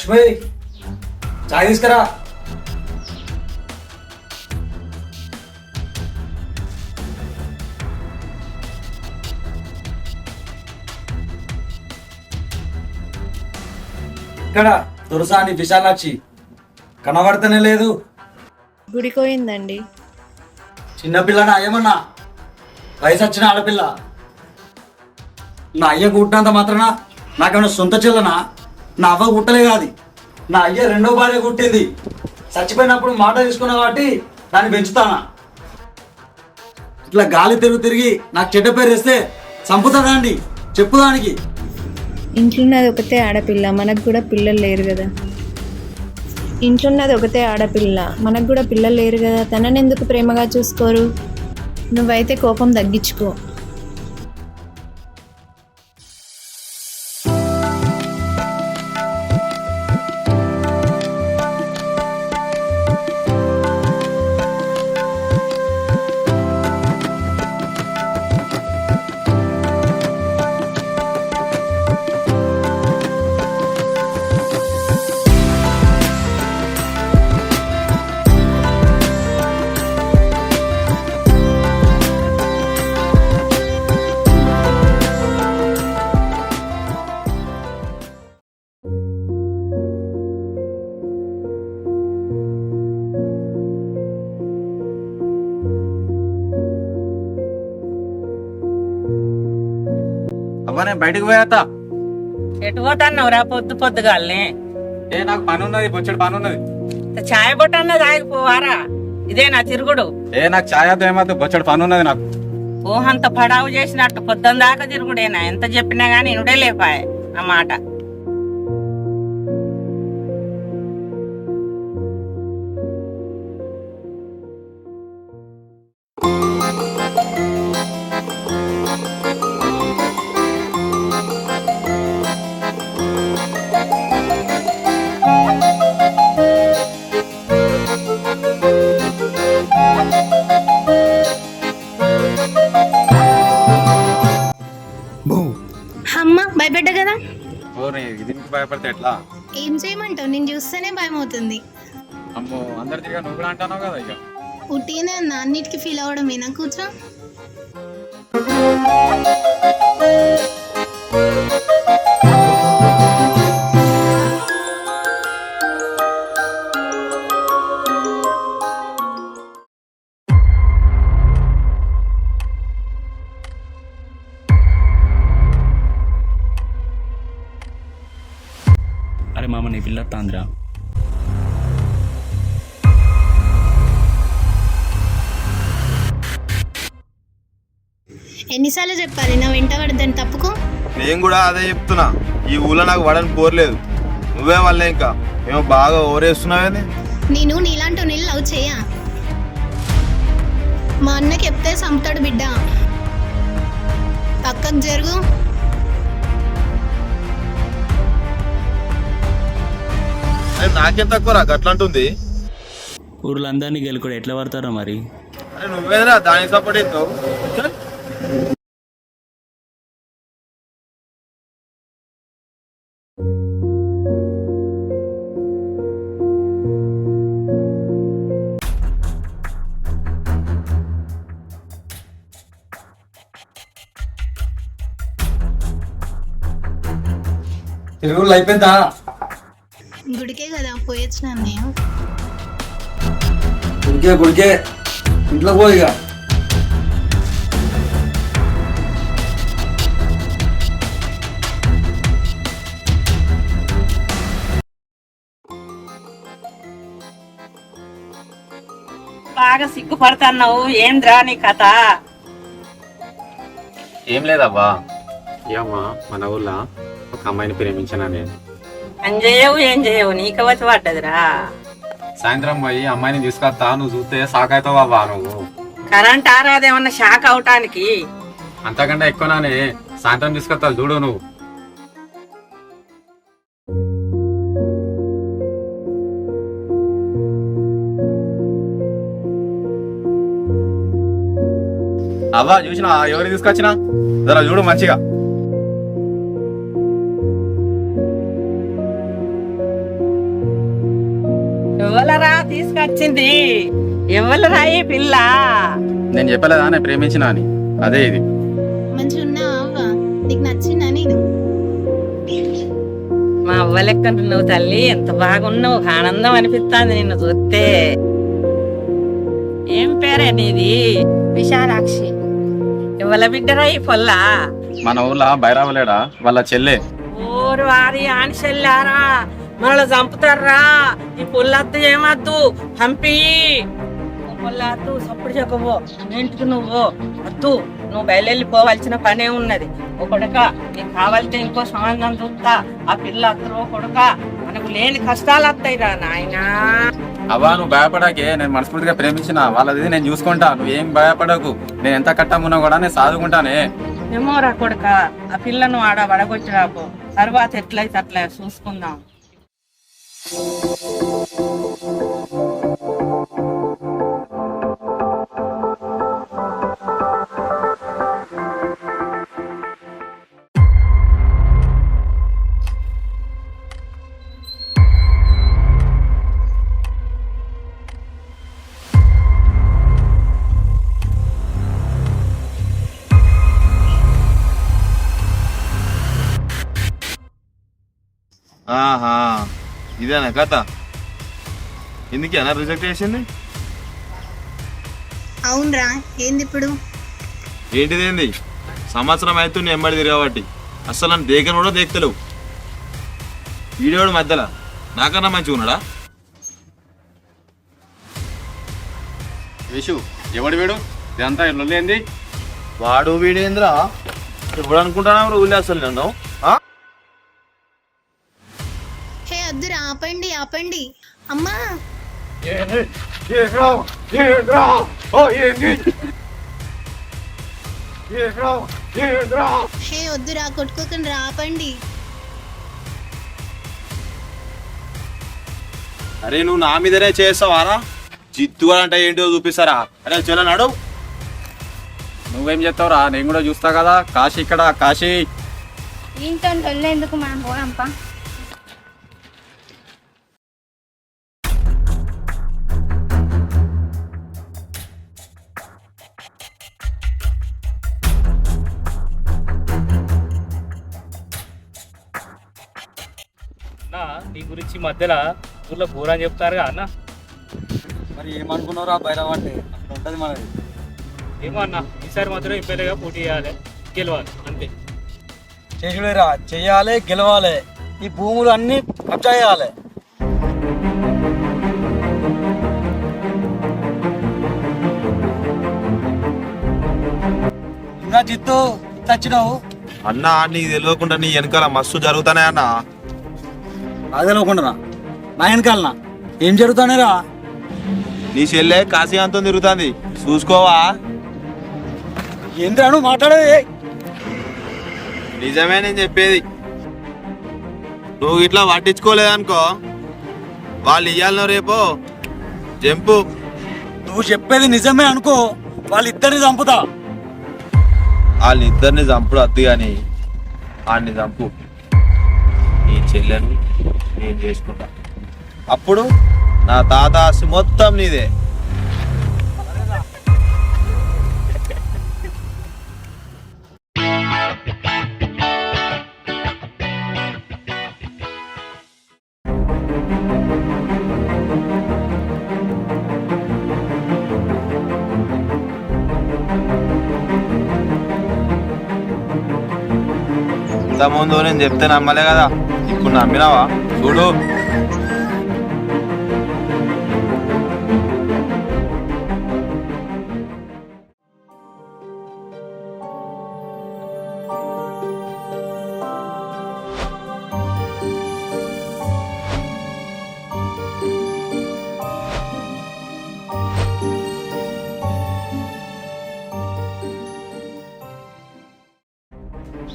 లక్ష్మి చాయ్ తీసుకురా. ఇక్కడ తులసాని విశాలాక్షి కనబడతనే లేదు. గుడికోయిందండి. చిన్నపిల్లనా ఏమన్నా? వయసు వచ్చిన ఆడపిల్ల. నా అయ్య కుట్టినంత మాత్రాన నాకేమన్నా సొంత చెల్లనా? నా అవ్వ కుట్టలే కాదు, నా అయ్య రెండో భార్య కుట్టింది. చచ్చిపోయినప్పుడు మాట తీసుకున్నా కాబట్టి దాన్ని పెంచుతానా? ఇట్లా గాలి తిరిగి నాకు చెడ్డ పేరు వేస్తే చంపుతాడా అండి? చెప్పుదానికి. ఇంట్లో ఉన్నది ఒకతే ఆడపిల్ల, మనకు కూడా పిల్లలు లేరు కదా. ఇంట్లో ఉన్నది ఒకతే ఆడపిల్ల, మనకు కూడా పిల్లలు లేరు కదా. తనని ఎందుకు ప్రేమగా చూసుకోరు? నువ్వైతే కోపం తగ్గించుకో. అవ్వ నేను బయటకు పోయాత. ఎటు పోతాన్నావురా పొద్దు పొద్దుగాల్ని? నాకు పని ఉన్నది, బొచ్చడి పని ఉన్నది. ఛాయ్ బొట్టన్నది ఆగిపోవారా? ఇదే నా తిరుగుడు. నాకు ఛాయతో ఏమవుతుంది, బొచ్చడి పని ఉన్నది నాకు. ఊహంత పడావు చేసినట్టు పొద్దున్న దాకా తిరుగుడేనా? ఎంత చెప్పినా గానీ ఇనుడే లేపాయే ఆ మాట. అమ్మ భయపడ్డా కదా. ఇది భయపడితే ఎట్లా? ఏం చేయమంటావు? నేను చూస్తేనే భయం అవుతుంది. అమ్మో అందరు తిరిగా నువ్వు కూడా అంటున్నావు కదా. ఇక ఉట్టిగానే అన్న, అన్నిటికీ ఫీల్ అవ్వడమేనా? కూర్చో. అరే మామ నీ పిల్ల తాంద్రా. ఎన్నిసార్లు చెప్పాలి నా వెంట పడద్దని? తప్పుకో. నేను కూడా అదే చెప్తున్నా. ఈ ఊళ్ళో నాకు వడని పోర్లేదు. నువ్వే వల్ల ఇంకా మేము బాగా ఓరేస్తున్నావేంది? నేను నీలాంటి నీళ్ళు లవ్ చేయా. మా అన్నకి చెప్తే చంపుతాడు బిడ్డ. పక్కకు జరుగు. నాకేం తక్కువ రా అట్లాంటుంది. ఊర్లో అందరినీ గెలుకుడు ఎట్లా పడతారో మరి. అరే నువ్వేరా దానికి సపోర్ట్ అవుతావు. తిరుగుళ్ళు అయిపోయిందా? గుడికే కదా పోయొచ్చిన అన్నయ్య. గుడికే ఇంట్లో పోయిగా. బాగా సిగ్గుపడుతున్నావు, ఏంద్రా నీ కథ? ఏం లేదవ్వా, ఏమ్మా మన ఊళ్ళో ఒక అమ్మాయిని ప్రేమించాను నేను. అని చేయవు ఏం చేయవు, నీకు వచ్చి పడ్డదిరా. సాయంత్రం పోయి అమ్మాయిని తీసుకొస్తా, నువ్వు చూస్తే షాక్ అవుతావు అవ్వా. నువ్వు కరెంట్ ఆరాదేమన్నా షాక్ అవటానికి? అంతకంటే ఎక్కువనే. సాయంత్రం తీసుకొస్తా చూడు నువ్వు. అవ్వా చూసినా ఎవరు తీసుకొచ్చినా? జరా చూడు మంచిగా. ఎవలరా తీసుకొచ్చింది? ఎవలరా ఈ పిల్ల? నేను చెప్పలేదా నేను ప్రేమించిన అని, అదే ఇది. మంచిగా ఉన్నావా అవ్వ? నీకు నచ్చిందా నేను? మా అవ్వ లెక్క నువ్వు తల్లి, ఎంత బాగున్నావు, ఆనందం అనిపిస్తుంది నిన్ను చూస్తే. ఏం పేరే నీది? విశాలాక్షి. ఎవల బిడ్డరా ఈ పొల్ల? మన ఊర్లో బైరావలేడా వాళ్ళ చెల్లె. ఓరు వారి ఆనిషెల్లారా, మనల్ని చంపుతారా. ఈ పొల్లద్దు ఏమద్దు, పంపి పొల్లద్దు. సప్పుడు చెప్పబో, ఇంటికి నువ్వు వద్దు. నువ్వు బయలుపోవాల్సిన పనే ఉన్నది. ఓ కొడుక, నీకు కావాలితే ఇంకో సంబంధం చూస్తా. ఆ పిల్ల అత్తరు కొడుక, మనకు లేని కష్టాలు వస్తాయిరా నాయనా. అవ్వా నువ్వు భయపడకే, నేను మనస్ఫూర్తిగా ప్రేమించిన వాళ్ళది నేను చూసుకుంటా. నువ్వేం భయపడకు, నేను ఎంత కట్టమున్నా కూడా నేను సాదుకుంటానే. ఏమోరా కొడుక, ఆ పిల్లను ఆడ వడగొచ్చిరాకు. తర్వాత ఎట్లయితే అట్లా చూసుకుందాం. ఆహా, ఇదేనా కథ? ఎందుకేనా రిజెక్ట్ చేసింది? అవునరా, ఏంది ఇప్పుడు? ఏంటిదేంది? సంవత్సరం అవుతుంది ఎమ్మడి తిరగబట్టి అసలు నన్ను దేకను కూడా దేక్తలేవు. వీడియోడు మధ్యలో నాకన్నా మంచిగా ఉన్నాడా? విషు ఎవడు వీడు? ఇదంతా లొల్లేంది? వాడు వీడేంద్రా? ఎప్పుడు అనుకుంటానా ఊళ్ళో అసలు నన్ను? హే అద్దురా, ఆపండి ఆపండి. అమ్మా హే వద్దురా, కొట్టుకోకండి రా, ఆపండి. అరే నువ్వు నా మీదనే చేస్తావారా? జిత్తుగా అంటే ఏంటో చూపిస్తారా? అరే చలో నాడు. నువ్వేం చెప్తావురా? నేను కూడా చూస్తా కదా. కాశీ ఇక్కడ, కాశీ. ఇంట్లో వెళ్ళేందుకు మనం పోదాంపా. నీ గురించి మధ్యలో ఊర్లో ఘోరం చెప్తారుగా అన్న. మరి ఏమనుకున్నారా బైరావ్ అంటే? అక్కడ ఉంటుంది మనది. ఏమో అన్న, ఈసారి మాత్రం ఎమ్మెల్యేగా పోటీ చేయాలి, గెలవాలి అంతే. చేసులేరా, చెయ్యాలి, గెలవాలి. ఈ భూములు అన్ని కబ్జా చేయాలి. ఇంకా జిత్తు వచ్చినావు? అన్న నీకు తెలియకుండా నీ వెనకాల మస్తు జరుగుతానే అన్న. అది తెలియకుండా నా వెనకాలనా ఏం జరుగుతానేరా? నీ చెల్లె కాశీ అంతం తిరుగుతుంది, చూసుకోవా? ఏంద్రాను మాట్లాడేది? నిజమే నేను చెప్పేది. నువ్వు ఇట్లా పట్టించుకోలేదనుకో, వాళ్ళు ఇయ్యాలనో రేపో జంపు. నువ్వు చెప్పేది నిజమే అనుకో, వాళ్ళిద్దరిని చంపుతా. వాళ్ళిద్దరిని చంపుడు అద్దు కానీ వాడిని చంపు. నీ చెల్లెను నేను చేసుకుంటా. అప్పుడు నా తాత ఆస్తి మొత్తం నీదే. ఇంతకుముందు నేను చెప్తే నమ్మలే కదా, ఇప్పుడు నమ్మినావా? చూడు.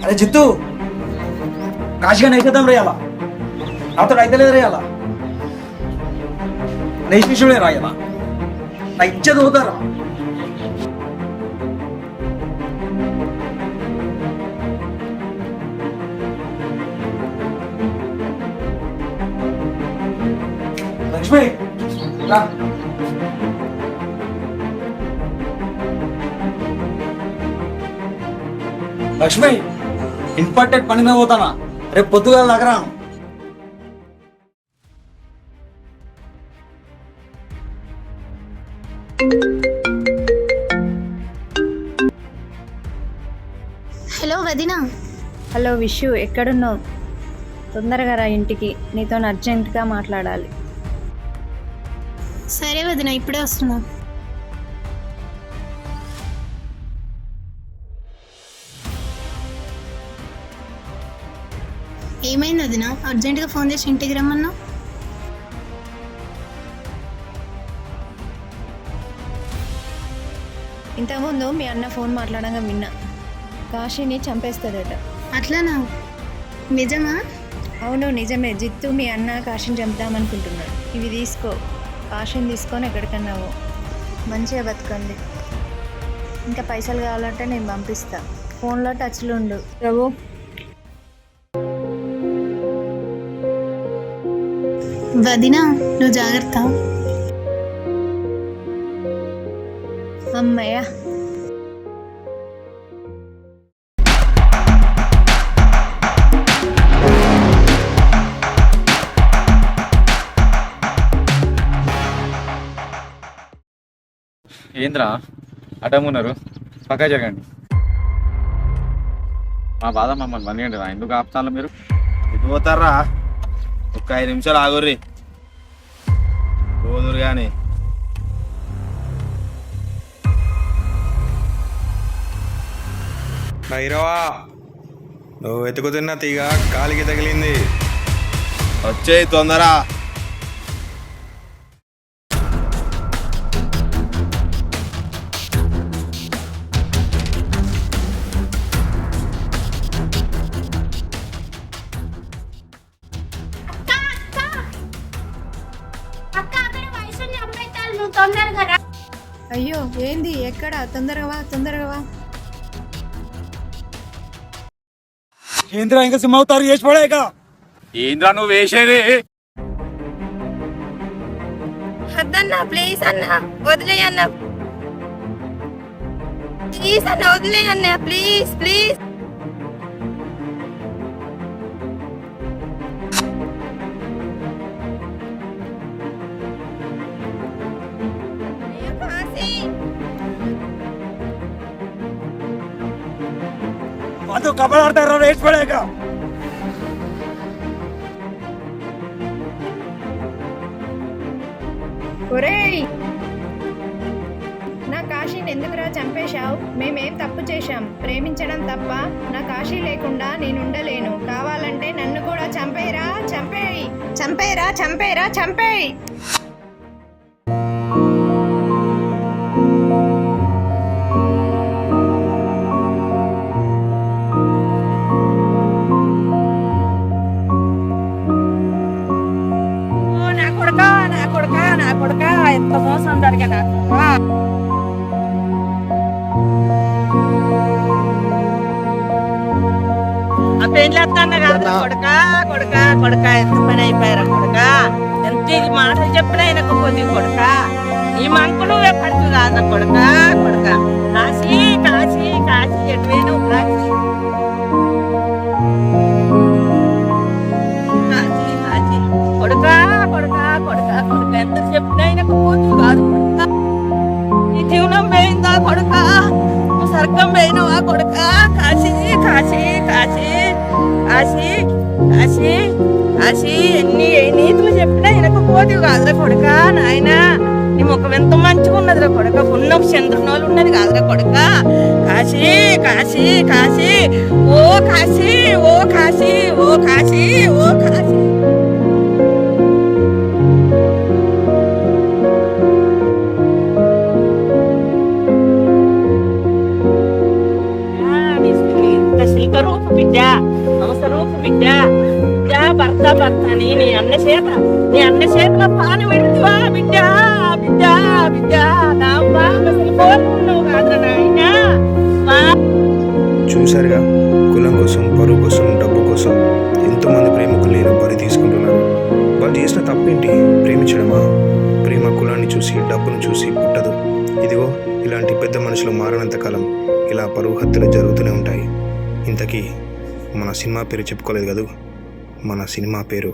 అరే జిత్తు, కాశీగా నైకేద్దాం రేయాలా? నాతో అయితే లేదు రేయాలా? నైశ్విషుడే రాయాలా? నా ఇచ్చేది అవుతారా? లక్ష్మి రా. లక్ష్మి ఇంపార్టెంట్ పని మీద పోతానా, రేపు పొద్దుగా నగరాను. హలో వదినా. హలో విషు, ఎక్కడున్నావు? తొందరగా రా ఇంటికి, నీతో అర్జెంటుగా మాట్లాడాలి. సరే వదినా, ఇప్పుడే వస్తున్నా. ఏమైంది వదినా? అర్జెంటుగా ఫోన్ చేసి ఇంటికి రమ్మన్నా. ఇంతకుముందు మీ అన్న ఫోన్ మాట్లాడంగా విన్నా, కాశీని చంపేస్తాడట. అట్లానా? నిజమా? అవును నిజమే. జిత్తు మీ అన్న కాశీని చంపుదామనుకుంటున్నాడు. ఇవి తీసుకో, కాశీని తీసుకొని ఎక్కడికన్నావు. మంచిగా బతకండి. ఇంకా పైసలు కావాలంటే నేను పంపిస్తా. ఫోన్లో టచ్లో ఉండు. ప్రభు వదినా, నువ్వు జాగ్రత్త. అమ్మయ్య. ఏంద్రా అడ్డమున్నారు, పక్కా జరగండి. మా బాధ మమ్మల్ని బందిగండి రా, ఎందుకు ఆపుతాను మీరు? ఎటు పోతారా? ఒక 5 నిమిషాలు ఆగుర్రి, పోదురు కానీ. భైరవా, నువ్వు వెతుకుతున్న తీగ కాలికి తగిలింది. వచ్చేయి తొందర. అయ్యో ఏంది? ఎక్కడ? తొందరగా వా, తొందరగా వా. ఏంద్రా ఇంకా సిమ్ అవుతారు చేసి పడేక. ఏంద్రా నువ్వు వేసేది? వద్దన్నా, ప్లీజ్ అన్న, వదిలేయన్న. ప్లీజ్ అన్న, వదిలేయన్న, ప్లీజ్ ప్లీజ్. ಅದು ಕಬಳ ಆಡ್ತಾರ ರೇಟ್ ಪಡೆಯಕ. ఒరేయ్, నా కాశీని ఎందుకురా చంపేశావు? మేమేం తప్పు చేశాం? ప్రేమించడం తప్ప? నా కాశీ లేకుండా నేను ఉండలేను. కావాలంటే నన్ను కూడా చంపేరా, చంపేయి, చంపేరా, చంపేరా, చంపేయి. నా కొడుక ఎంత మోసం జరిగినా ఆ పెళ్ళొద్దన్న కాదు కొడుక కొడుక కొడుక ఎంత పని అయిపోయారా కొడుక. ఎంత ఇది మాటలు చెప్పినా వినకపోతే కొడుక. ఈ మంకులు ఎప్పటికీ కాదు కొడుక కొడుక. కాశీ కాశీ కాశీ ఎటువైనా కాశీ కాశీ కాశీ కొడుక కొడుక కొడుక కొడుక ఎంత చెప్పినా వినకపోతే కాదు కొడుక. ఈ జీవనం పోయిందా కొడుక? స్వర్గం పోయినవా కొడుక? కాశీ కాశీ కాశీ కాశీ కాశీ కాశీ ఎన్ని నీతులు చెప్పినా వినకపోతే కాదురా కొడుక. నాయన నీ ముఖం ఎంత మంచిగా ఉన్నదిరా కొడుక. పుణ్యం చంద్రనోళ్ళు ఉన్నది కాదురా కొడుక. కాశీ కాశీ కాశీ ఓ కాశీ ఓ కాశీ ఓ కాశీ ఓ కాశీ. రూప బిడ్డ, అవసరూప బిడ్డ, బిడ్డ భర్త భర్తని నీ అన్న చేత పాలు పెడుతువా బిడ్డ బిడ్డ బిడ్డ. నా అమ్మ అసలు కోరుకున్నావు కాదురా నాయన. చూసారుగా, కులం కోసం, పరువు కోసం, డబ్బు కోసం ఎంతోమంది ప్రేమికులు నేను బలి తీసుకుంటున్నారు. వాళ్ళు చేసిన తప్పేంటి? ప్రేమించడమా? ప్రేమ కులం చూసి డబ్బును చూసి పుట్టదు. ఇదిగో ఇలాంటి పెద్ద మనుషులు మారినంతకాలం ఇలా పరువు హత్యలు జరుగుతూనే ఉంటాయి. ఇంతకీ మన సినిమా పేరు చెప్పుకోలేదు కదూ. మన సినిమా పేరు